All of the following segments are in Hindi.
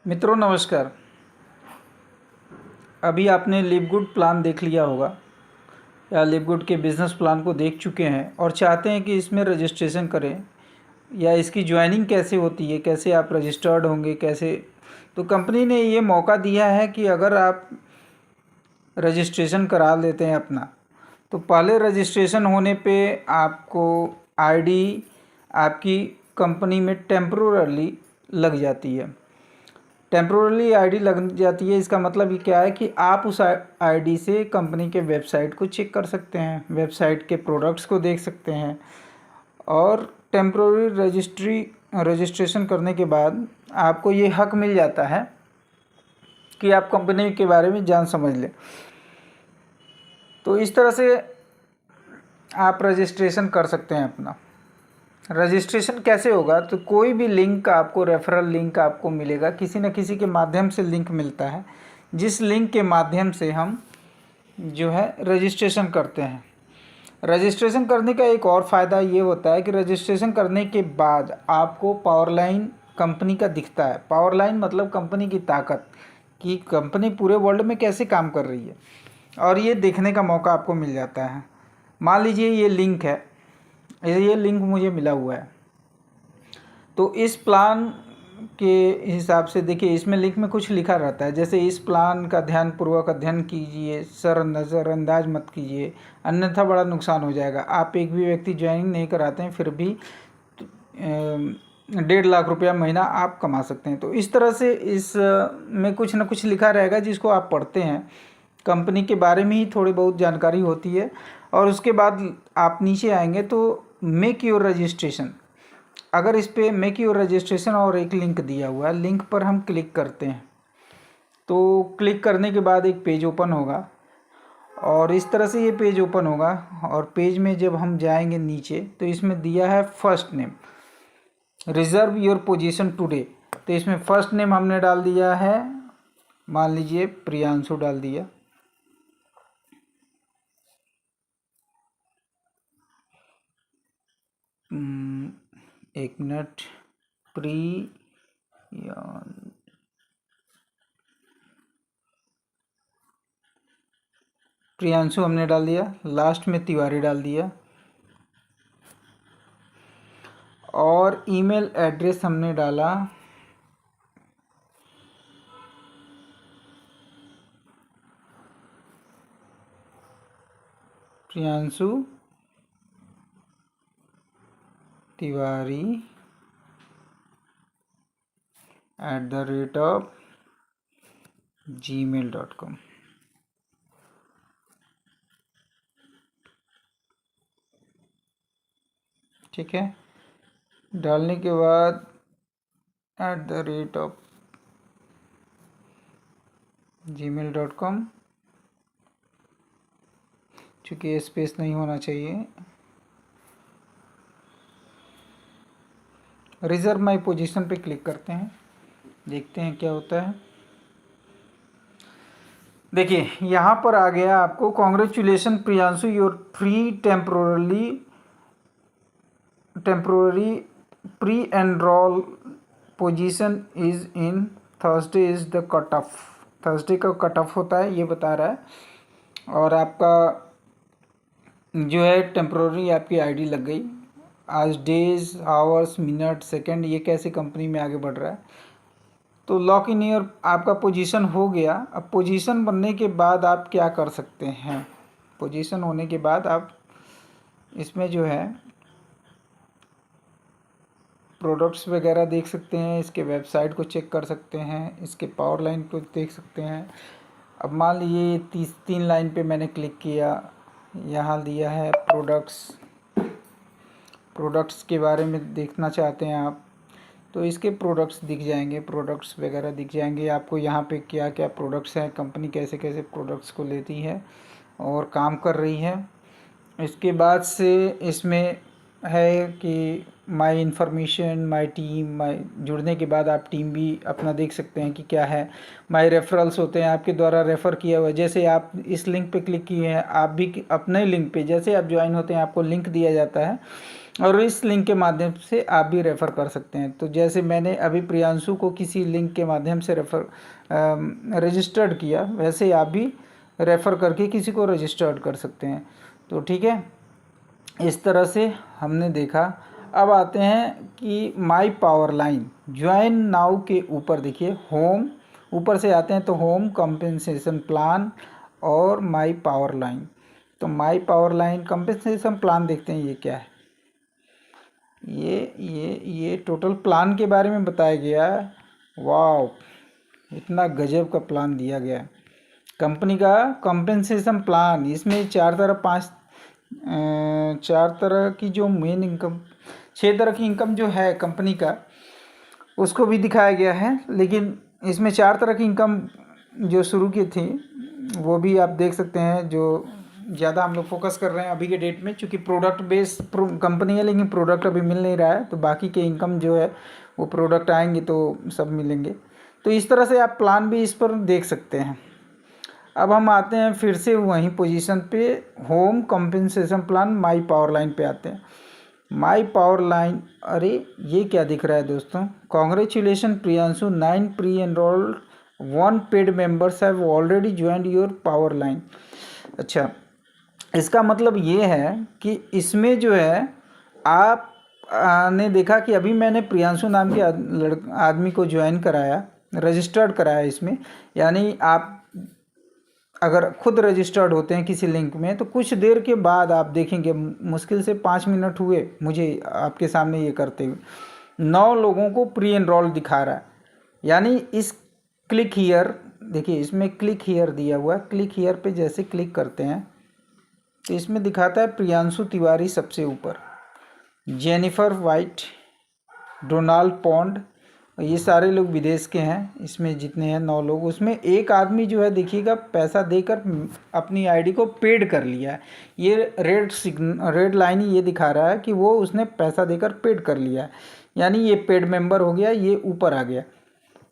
मित्रों नमस्कार। अभी आपने लिवगुड प्लान देख लिया होगा या लिवगुड के बिज़नेस प्लान को देख चुके हैं और चाहते हैं कि इसमें रजिस्ट्रेशन करें या इसकी ज्वाइनिंग कैसे होती है, कैसे आप रजिस्टर्ड होंगे, कैसे। तो कंपनी ने ये मौका दिया है कि अगर आप रजिस्ट्रेशन करा लेते हैं अपना, तो पहले रजिस्ट्रेशन होने पे आपको आईडी आपकी कंपनी में टेम्प्रोरली लग जाती है। टेम्प्रोरली आईडी लग जाती है, इसका मतलब ये क्या है कि आप उस आईडी से कंपनी के वेबसाइट को चेक कर सकते हैं, वेबसाइट के प्रोडक्ट्स को देख सकते हैं। और टेम्प्रोररी रजिस्ट्रेशन करने के बाद आपको ये हक मिल जाता है कि आप कंपनी के बारे में जान समझ लें। तो इस तरह से आप रजिस्ट्रेशन कर सकते हैं अपना। रजिस्ट्रेशन कैसे होगा? तो कोई भी लिंक आपको, रेफरल लिंक आपको मिलेगा, किसी न किसी के माध्यम से लिंक मिलता है, जिस लिंक के माध्यम से हम जो है रजिस्ट्रेशन करते हैं। रजिस्ट्रेशन करने का एक और फ़ायदा ये होता है कि रजिस्ट्रेशन करने के बाद आपको पावरलाइन कंपनी का दिखता है। पावरलाइन मतलब कंपनी की ताकत, कि कंपनी पूरे वर्ल्ड में कैसे काम कर रही है, और ये देखने का मौका आपको मिल जाता है। मान लीजिए ये लिंक है, ये लिंक मुझे मिला हुआ है, तो इस प्लान के हिसाब से देखिए, इसमें लिंक में कुछ लिखा रहता है, जैसे इस प्लान का ध्यानपूर्वक अध्ययन कीजिए, नज़रअंदाज मत कीजिए, अन्यथा बड़ा नुकसान हो जाएगा। आप एक भी व्यक्ति ज्वाइनिंग नहीं कराते हैं, फिर भी 1.5 लाख रुपया महीना आप कमा सकते हैं। तो इस तरह से इस में कुछ ना कुछ लिखा रहेगा, जिसको आप पढ़ते हैं। कंपनी के बारे में ही थोड़ी बहुत जानकारी होती है, और उसके बाद आप नीचे आएंगे तो मेक योर रजिस्ट्रेशन। अगर इस पर मेक योर रजिस्ट्रेशन और एक लिंक दिया हुआ है, लिंक पर हम क्लिक करते हैं, तो क्लिक करने के बाद एक पेज ओपन होगा, और इस तरह से ये पेज ओपन होगा। और पेज में जब हम जाएंगे नीचे, तो इसमें दिया है first name, reserve your position today. तो इसमें फर्स्ट नेम हमने डाल दिया है, मान लीजिए प्रियांशु डाल दिया। एक मिनट, प्रियांशु हमने डाल दिया, लास्ट में तिवारी डाल दिया, और ईमेल एड्रेस हमने डाला प्रियांशु तिवारी @gmail.com। ठीक है, डालने के बाद @gmail.com, चूँकि स्पेस नहीं होना चाहिए। रिजर्व माई पोजीशन पे क्लिक करते हैं, देखते हैं क्या होता है। देखिए यहाँ पर आ गया आपको, congratulations Priyanshu, your free temporary pre enrol position is in Thursday is the cut off. Thursday का कट ऑफ होता है, ये बता रहा है। और आपका जो है टेम्प्रोररी आपकी आईडी लग गई। आज डेज, आवर्स, मिनट, सेकंड, ये कैसे कंपनी में आगे बढ़ रहा है। तो लॉक इन ईयर आपका पोजीशन हो गया। अब पोजीशन बनने के बाद आप क्या कर सकते हैं? पोजीशन होने के बाद आप इसमें जो है प्रोडक्ट्स वगैरह देख सकते हैं, इसके वेबसाइट को चेक कर सकते हैं, इसके पावर लाइन को देख सकते हैं। अब मान लीजिए 3 लाइन पे मैंने क्लिक किया, यहाँ दिया है प्रोडक्ट्स के बारे में देखना चाहते हैं आप, तो इसके प्रोडक्ट्स दिख जाएंगे, प्रोडक्ट्स वगैरह दिख जाएंगे आपको। यहाँ पे क्या क्या प्रोडक्ट्स हैं, कंपनी कैसे कैसे प्रोडक्ट्स को लेती है और काम कर रही है। इसके बाद से इसमें है कि माई इन्फॉर्मेशन, माई टीम, माई, जुड़ने के बाद आप टीम भी अपना देख सकते हैं कि क्या है। माई रेफरल्स होते हैं, आपके द्वारा रेफ़र किया हुआ, जैसे आप इस लिंक पे क्लिक किए हैं, आप भी अपने लिंक पे, जैसे आप ज्वाइन होते हैं आपको लिंक दिया जाता है, और इस लिंक के माध्यम से आप भी रेफ़र कर सकते हैं। तो जैसे मैंने अभी प्रियांशु को किसी लिंक के माध्यम से रजिस्टर्ड किया, वैसे आप भी रेफ़र करके किसी को रजिस्टर्ड कर सकते हैं। तो ठीक है, इस तरह से हमने देखा। अब आते हैं कि माई पावर लाइन ज्वाइन नाउ के ऊपर देखिए, होम ऊपर से आते हैं तो होम, कंपनसेशन प्लान और माई पावर लाइन। तो माई पावर लाइन कंपनसेशन प्लान देखते हैं ये क्या है। ये टोटल प्लान के बारे में बताया गया है। वाह, इतना गजब का प्लान दिया गया है कंपनी का कंपनसेशन प्लान। इसमें चार तरह की जो मेन इनकम, 6 तरह की इनकम जो है कंपनी का, उसको भी दिखाया गया है। लेकिन इसमें 4 तरह की इनकम जो शुरू की थी वो भी आप देख सकते हैं। जो ज़्यादा हम लोग फोकस कर रहे हैं अभी के डेट में, चूँकि प्रोडक्ट बेस्ड कंपनी है, लेकिन प्रोडक्ट अभी मिल नहीं रहा है, तो बाकी के इनकम जो है वो प्रोडक्ट आएंगे तो सब मिलेंगे। तो इस तरह से आप प्लान भी इस पर देख सकते हैं। अब हम आते हैं फिर से वहीं पोजीशन पे, home compensation plan my power line पे आते हैं। माई पावर लाइन, अरे ये क्या दिख रहा है दोस्तों, congratulation Priyanshu, 9 pre enrolled 1 paid members have already joined your power line. अच्छा, इसका मतलब ये है कि इसमें जो है आप ने देखा कि अभी मैंने प्रियांशु नाम के आदमी को ज्वाइन कराया, रजिस्टर्ड कराया इसमें। यानी आप अगर खुद रजिस्टर्ड होते हैं किसी लिंक में, तो कुछ देर के बाद आप देखेंगे, मुश्किल से 5 मिनट हुए मुझे आपके सामने ये करते हुए, 9 लोगों को प्री एनरोल दिखा रहा है। यानी इस क्लिक हियर, देखिए इसमें क्लिक हियर दिया हुआ है, क्लिक हियर पे जैसे क्लिक करते हैं तो इसमें दिखाता है प्रियांशु तिवारी सबसे ऊपर, जेनिफर वाइट, डोनाल्ड पॉन्ड, ये सारे लोग विदेश के हैं। इसमें जितने हैं 9 लोग, उसमें एक आदमी जो है देखिएगा पैसा देकर अपनी आईडी को पेड कर लिया है। ये रेड लाइन ये दिखा रहा है कि वो उसने पैसा देकर पेड कर लिया है, यानी ये पेड मेंबर हो गया, ये ऊपर आ गया।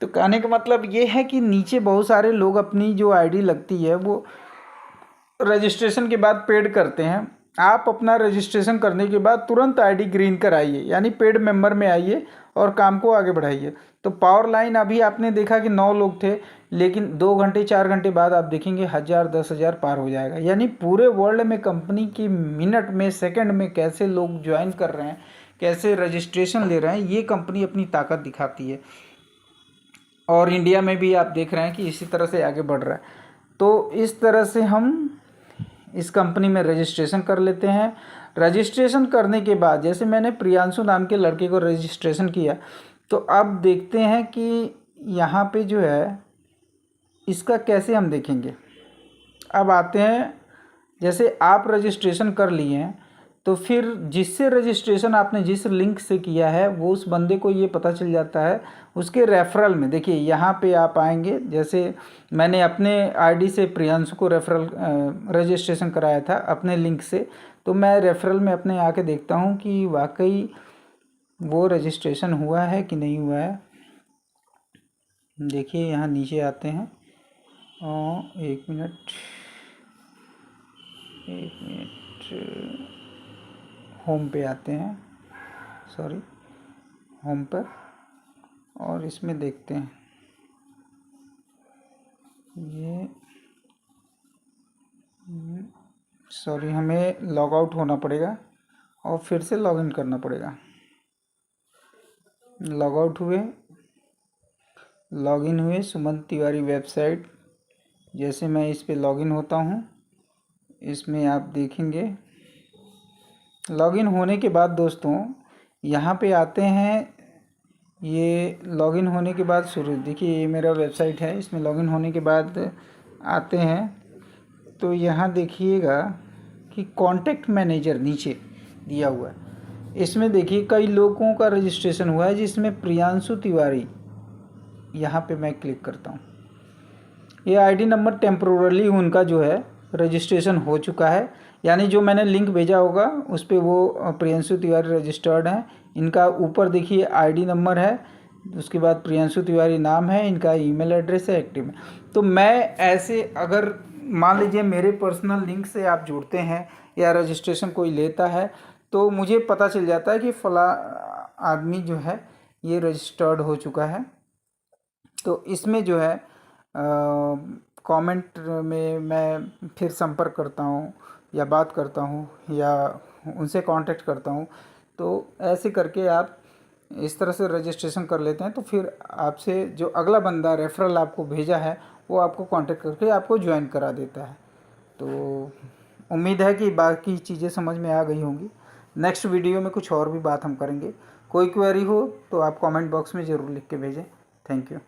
तो कहने का मतलब ये है कि नीचे बहुत सारे लोग अपनी जो आईडी लगती है वो रजिस्ट्रेशन के बाद पेड करते हैं। आप अपना रजिस्ट्रेशन करने के बाद तुरंत आईडी ग्रीन कराइए, यानी पेड मेंबर में आइए और काम को आगे बढ़ाइए। तो पावर लाइन अभी आपने देखा कि 9 लोग थे, लेकिन 2 घंटे 4 घंटे बाद आप देखेंगे 1000 10,000 पार हो जाएगा। यानी पूरे वर्ल्ड में कंपनी की मिनट में, सेकंड में कैसे लोग ज्वाइन कर रहे हैं, कैसे रजिस्ट्रेशन ले रहे हैं, ये कंपनी अपनी ताकत दिखाती है। और इंडिया में भी आप देख रहे हैं कि इसी तरह से आगे बढ़ रहा है। तो इस तरह से हम इस कंपनी में रजिस्ट्रेशन कर लेते हैं। रजिस्ट्रेशन करने के बाद जैसे मैंने प्रियांशु नाम के लड़के को रजिस्ट्रेशन किया, तो अब देखते हैं कि यहाँ पे जो है इसका कैसे हम देखेंगे। अब आते हैं, जैसे आप रजिस्ट्रेशन कर लिए हैं तो फिर जिससे रजिस्ट्रेशन आपने जिस लिंक से किया है वो उस बंदे को ये पता चल जाता है उसके रेफरल में। देखिए यहाँ पे आप आएंगे, जैसे मैंने अपने आईडी से प्रियांशु को रेफरल रजिस्ट्रेशन कराया था अपने लिंक से, तो मैं रेफरल में अपने आके देखता हूँ कि वाकई वो रजिस्ट्रेशन हुआ है कि नहीं हुआ है। देखिए यहाँ नीचे आते हैं, एक मिनट होम पे आते हैं, सॉरी होम पर, और इसमें देखते हैं ये, सॉरी हमें लॉग आउट होना पड़ेगा और फिर से लॉगिन करना पड़ेगा। लॉग आउट हुए, लॉगिन हुए सुमंत तिवारी वेबसाइट। जैसे मैं इस पे लॉगिन होता हूँ, इसमें आप देखेंगे लॉगिन होने के बाद दोस्तों यहाँ पे आते हैं। ये लॉगिन होने के बाद शुरू, देखिए ये मेरा वेबसाइट है, इसमें लॉगिन होने के बाद आते हैं तो यहाँ देखिएगा कि कॉन्टैक्ट मैनेजर नीचे दिया हुआ है। इसमें देखिए कई लोगों का रजिस्ट्रेशन हुआ है, जिसमें प्रियांशु तिवारी, यहाँ पे मैं क्लिक करता हूँ। ये आईडी नंबर टेम्पोरली उनका जो है रजिस्ट्रेशन हो चुका है, यानी जो मैंने लिंक भेजा होगा उस पर वो प्रियांशु तिवारी रजिस्टर्ड हैं। इनका ऊपर देखिए आईडी नंबर है, उसके बाद प्रियांशु तिवारी नाम है, इनका ईमेल एड्रेस है, एक्टिव है। तो मैं ऐसे, अगर मान लीजिए मेरे पर्सनल लिंक से आप जुड़ते हैं या रजिस्ट्रेशन कोई लेता है, तो मुझे पता चल जाता है कि फला आदमी जो है ये रजिस्टर्ड हो चुका है। तो इसमें जो है कमेंट में मैं फिर संपर्क करता हूँ या बात करता हूँ या उनसे कांटेक्ट करता हूँ। तो ऐसे करके आप इस तरह से रजिस्ट्रेशन कर लेते हैं, तो फिर आपसे जो अगला बंदा रेफरल आपको भेजा है वो आपको कांटेक्ट करके आपको ज्वाइन करा देता है। तो उम्मीद है कि बाकी चीज़ें समझ में आ गई होंगी। नेक्स्ट वीडियो में कुछ और भी बात हम करेंगे। कोई क्वेरी हो तो आप कमेंट बॉक्स में ज़रूर लिख के भेजें। Thank you.